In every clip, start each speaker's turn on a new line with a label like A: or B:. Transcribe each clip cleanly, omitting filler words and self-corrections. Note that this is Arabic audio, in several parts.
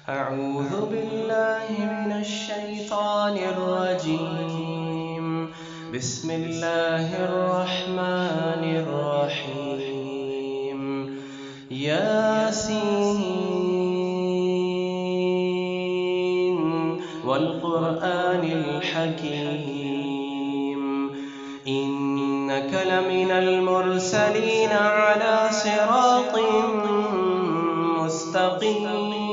A: أعوذ بالله من الشيطان الرجيم. بسم الله الرحمن الرحيم. ياسين والقرآن الحكيم، إنك لمن المرسلين على صراط مستقيم،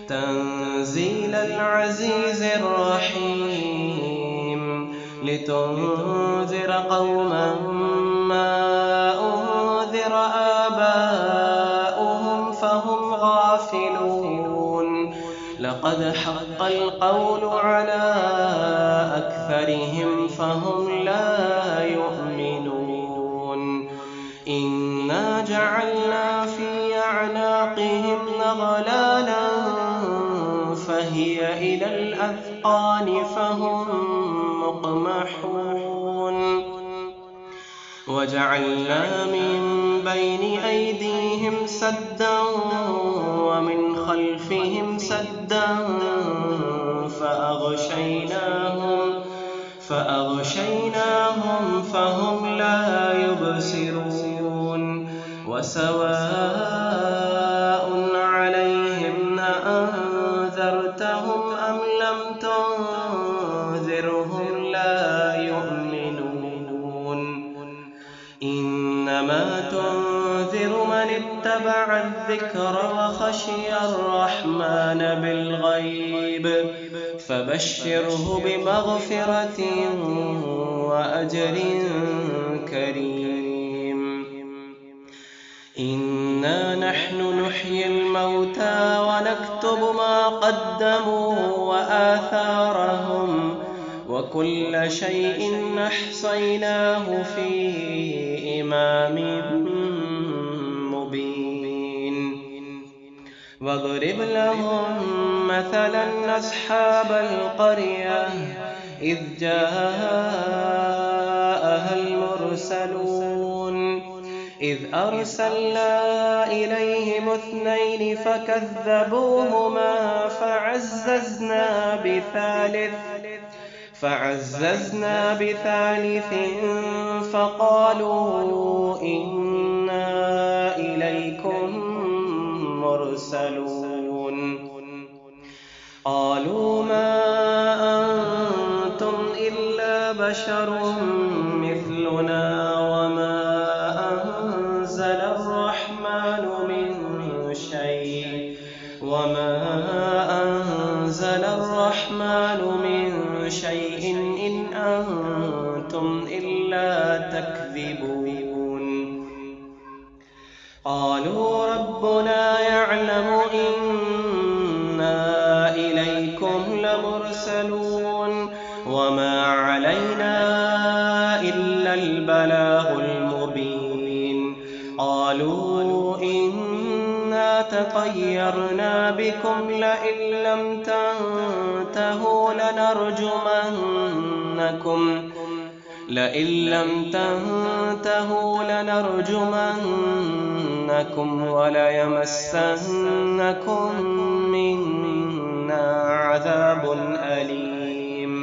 A: تنزيل العزيز الرحيم، لتنذر قوما ما أنذر آباؤهم فهم غافلون. لقد حق القول على أكثرهم فهم لا يؤمنون. إنا جعلنا في أعناقهم أغلالا فهي إلى الأذقان فهم مقمحون. وجعلنا من بين أيديهم سدا ومن خلفهم سدا فأغشيناهم فهم لا يبصرون. وسواء عليهم أأنذرتهم أم لم تنذرهم لا يؤمنون. إنما تنذر من اتبع الذكر وخشي الرحمن بالغيب، فبشره بمغفرة وأجر كريم. إنا نحن نحيي الموتى ونكتب ما قدموا وآثارهم، وكل شيء أحصيناه في إمام مبين. واضرب لهم مثلا أصحاب القرية إذ جاءها المرسلون، إذ أرسلنا إليهم اثنين فكذبوهما فعززنا بثالث فقالوا إنا إليكم مرسلون. قالوا ما أنتم إلا بشر مثلنا وما أنزل الرحمن من شيء إن أنتم إلا تكذبون. قالوا ربنا يعلم إنا إليكم لمرسلون وما علينا إلا البلاغ المبين. قالوا إنا تطيرنا بكم لئن لم تنتهوا لنرجمنكم وليمسنكم منا عذاب أليم.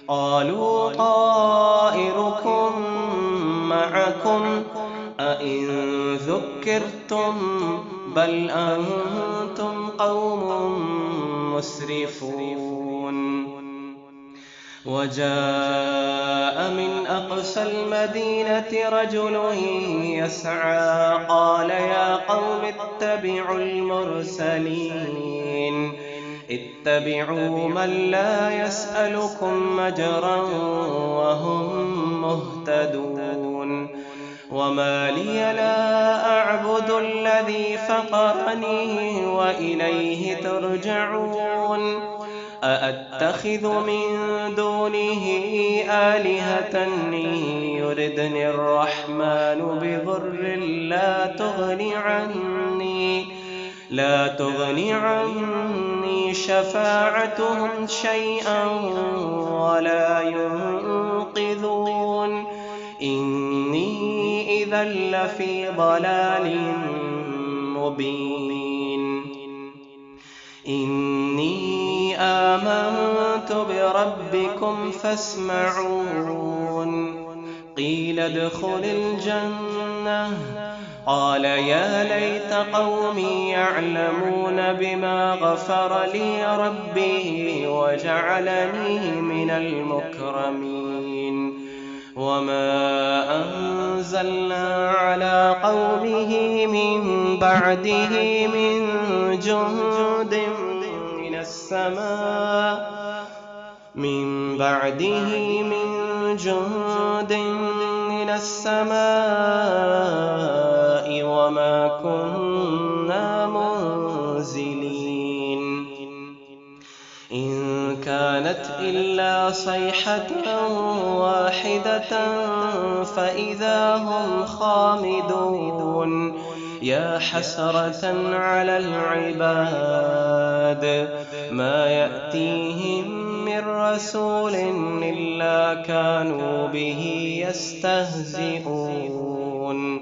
A: قالوا طائركم معكم أئن ذكرتم بل أنتم قوم مسرفون. وجاء من أقصى المدينة رجل يسعى قال يا قوم اتبعوا من لا يسألكم أجرا وهم مهتدون. وما لي لا أعبد الذي فطرني وإليه ترجعون. أأتخذ من دونه آلهة يردني الرحمن بضر لا تغني عني شفاعتهم شيئا ولا ينقذون. إني إذا لفي ضلال مبين. إني آمنت بربكم فاسمعون قيل ادخل الجنة قال يا ليت قومي يعلمون بما غفر لي ربي وجعلني من المكرمين وما أنزلنا على قومه من بعده من جند من السماء وما كنا منزلين إن كانت إلا صيحة واحدة فإذا هم خامدون يا حسرة على العباد ما يأتيهم من رسول إلا كانوا به يستهزئون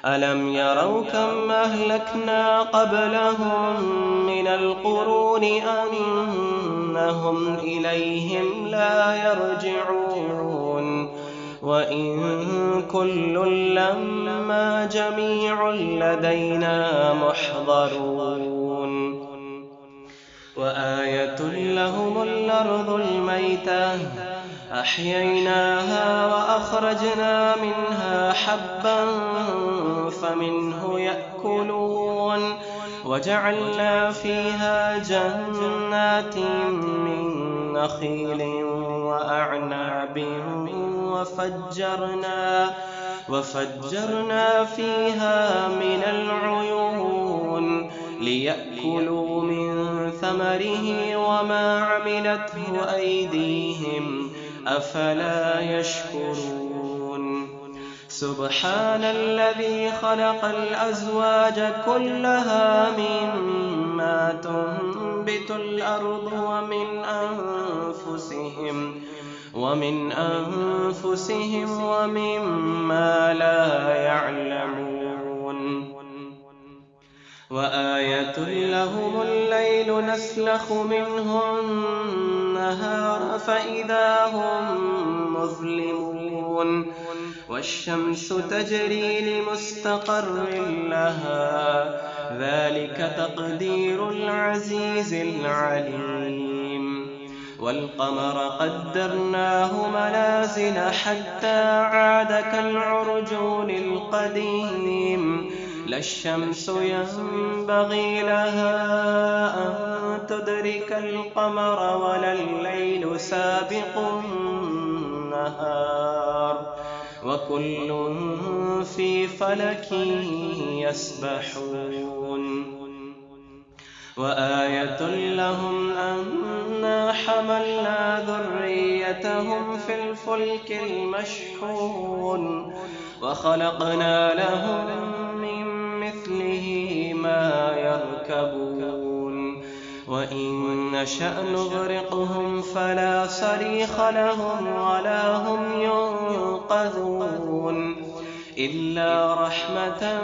A: ألم يروا كم أهلكنا قبلهم من القرون أنهم إليهم لا يرجعون وإن كل لما جميع لدينا محضرون وآية لهم الأرض الميتة أحييناها وأخرجنا منها حبا فمنه يأكلون وجعلنا فيها جنات من نخيل وأعناب وفجرنا فيها من العيون ليأكلوا من ثمره وما عملته أيديهم أفلا يشكرون سبحان الذي خلق الأزواج كلها مما تنبت الأرض ومن أنفسهم ومما لا يعلمون وآية لهم الليل نسلخ منه النهار فإذا هم مظلمون والشمس تجري لمستقر لها ذلك تقدير العزيز العليم والقمر قدرناه منازل حتى عاد كالعرجون القديم لا الشمس ينبغي لها أن تدرك القمر ولا الليل سابق النهار وكل في فلك يسبحون وآية لهم أنا حملنا ذريتهم في الفلك المشحون وخلقنا لهم من مثله ما يركبون وإن نشأ نغرقهم فلا صريخ لهم ولا هم ينقذون إلا رحمة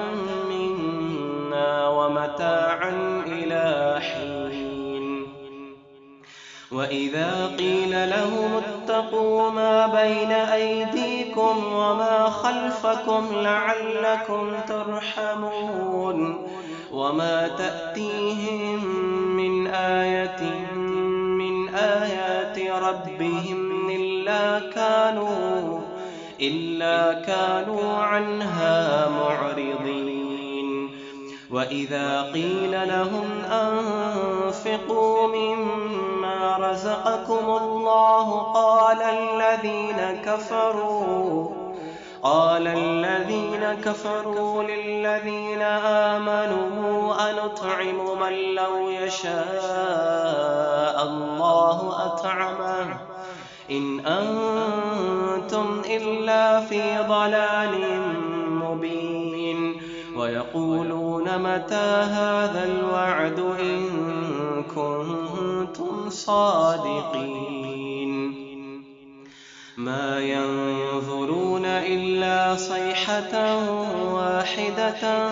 A: منا ومتاعا إلى حين وإذا قيل لهم اتقوا ما بين أيديكم وما خلفكم لعلكم ترحمون وما تأتيهم من آية من آيات ربهم إلا كانوا عنها معرضين وإذا قيل لهم أنفقوا مما رزقكم الله قال الذين كفروا للذين آمنوا أنطعم من لو يشاء الله أطعمه إن أنتم إلا في ضلال مبين ويقولون متى هذا الوعد إن كنتم صادقين ما ينظرون إلا صيحة واحدة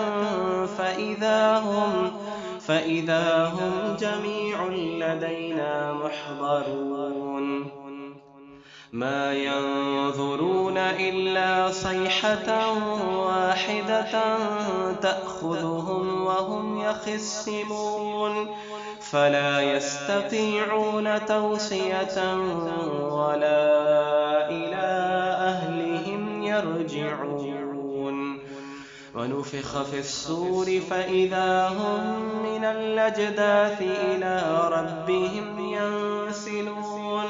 A: فإذا هم جميع لدينا محضرون ما ينظرون إلا صيحة واحدة تأخذهم وهم يخصمون فلا يستطيعون توصية ولا إلى أهلهم يرجعون ونفخ في الصور فإذا هم من الأجداث إلى ربهم ينسلون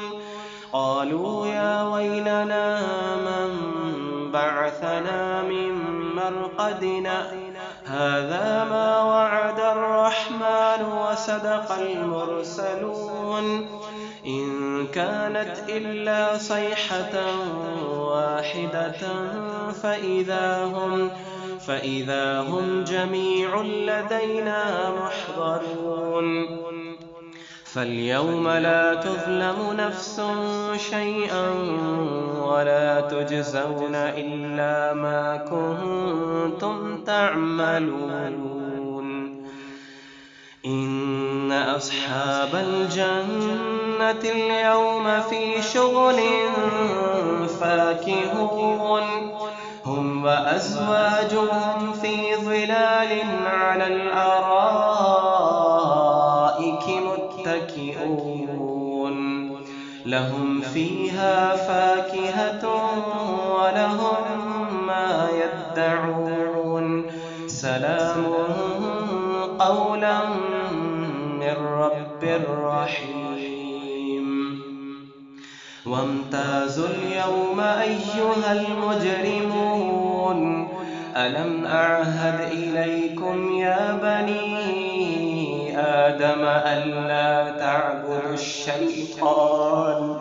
A: قالوا يا ويلنا من بعثنا من مرقدنا هذا ما وعد الرحمن وصدق المرسلون إن كانت إلا صيحة واحدة فإذا هم جميع لدينا محضرون فاليوم لا تظلم نفس شيئا ولا تجزون إلا ما كنتم تعملون إن أصحاب الجنة اليوم في شغل فاكهون هم وأزواجهم في ظلال على الأرائك متكئون لهم فيها فاكهة ولهم ما يدعون سلام قولا من رب رحيم وامتازوا اليوم أيها المجرمون ألم أعهد إليكم يا بني آدم ألا تعبدوا الشيطان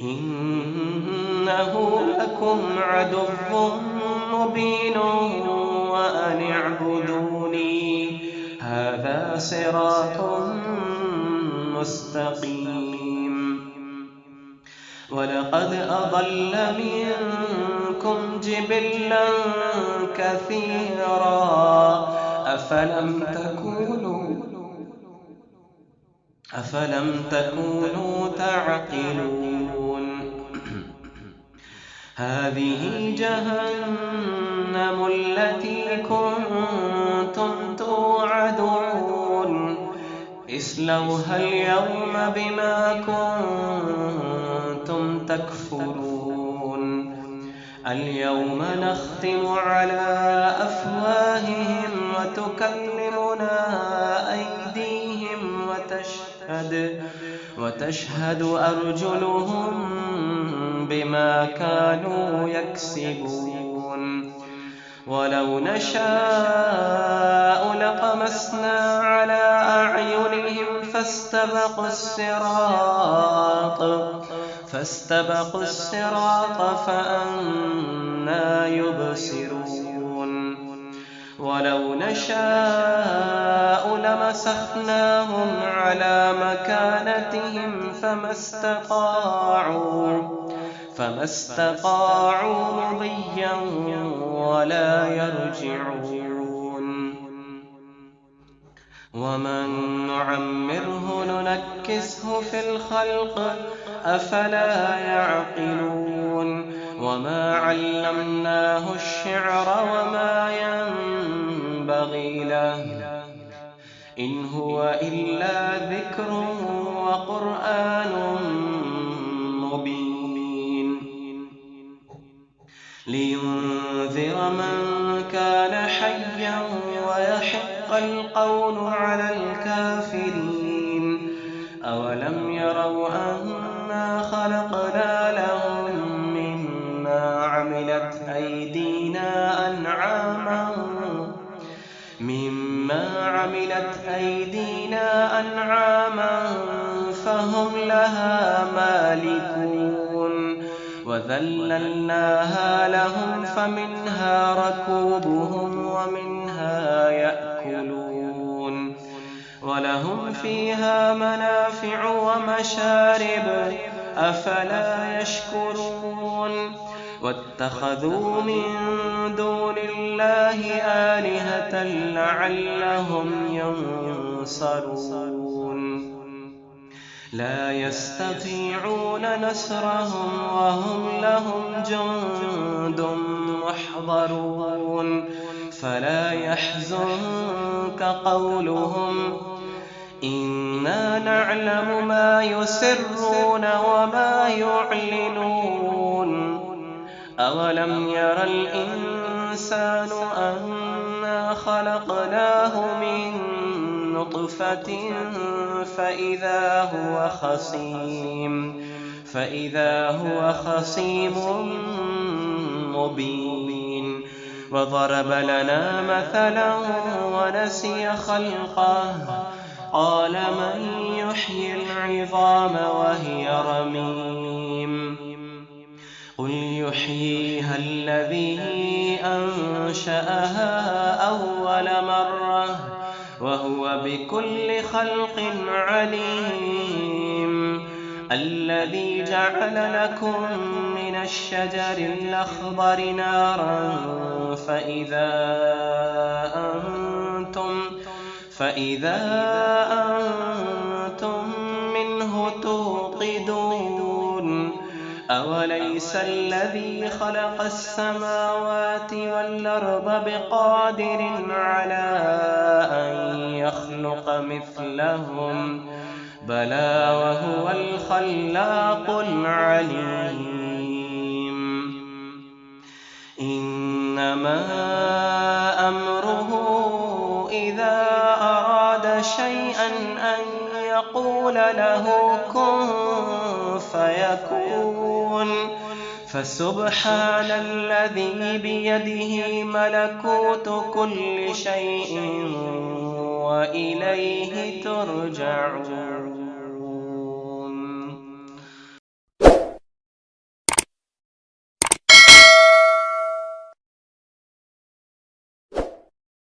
A: إنه لكم عدو مبين وأن اعبدوني هذا صراط مستقيم ولقد أضل منكم جبلا كثيرا أفلم تكونوا تعقلون هذه جهنم التي كنتم توعدون اصلوها اليوم بما كنتم تكفرون اليوم نختم على أفواههم وتكلمنا أيديهم وتشهد أرجلهم بما كانوا يكسبون ولو نشاء لطمسنا على أعينهم فاستبقوا الصراط فأنى يبصرون ولو نشاء لمسخناهم على مكانتهم فما استطاعوا مضيا ولا يرجعون ومن نعمره ننكسه في الخلق أفلا يعقلون وما علمناه الشعر وما ينبغي له إن هو إلا ذكر وقرآن مبين لينذر من كان حيا ويحق القول على الكافرين أولم يروا أنا خلقنا لهم مما عملت أيدينا أنعاما فهم لها مالكون وذللناها لهم فمنها ركوبهم ومنها يأكلون ولهم فيها منافع ومشارب أفلا يشكرون واتخذوا من دون الله آلهة لعلهم ينصرون لا يستطيعون نصرهم وهم لهم جند محضرون فلا يحزنك قولهم إنا نعلم ما يسرون وما يعلنون أولم ير الإنسان أنا خلقناه من نطفة فإذا هو خصيم مبين وضرب لنا مثلا ونسي خلقه قال من يحيي العظام وهي رميم قل يحييها الذي أنشأها أول مرة وهو بكل خلق عليم الذي جعل لكم من الشجر الأخضر نارا فإذا أنتم منه توقدون أوليس الذي خلق السماوات والأرض بقادر على أن يخلق مثلهم بلى وهو الخلاق العليم إنما أمره إذا أراد شيئا أن يقول له كن فيكون فسبحان الذي بيده ملكوت كل شيء وإليه ترجعون.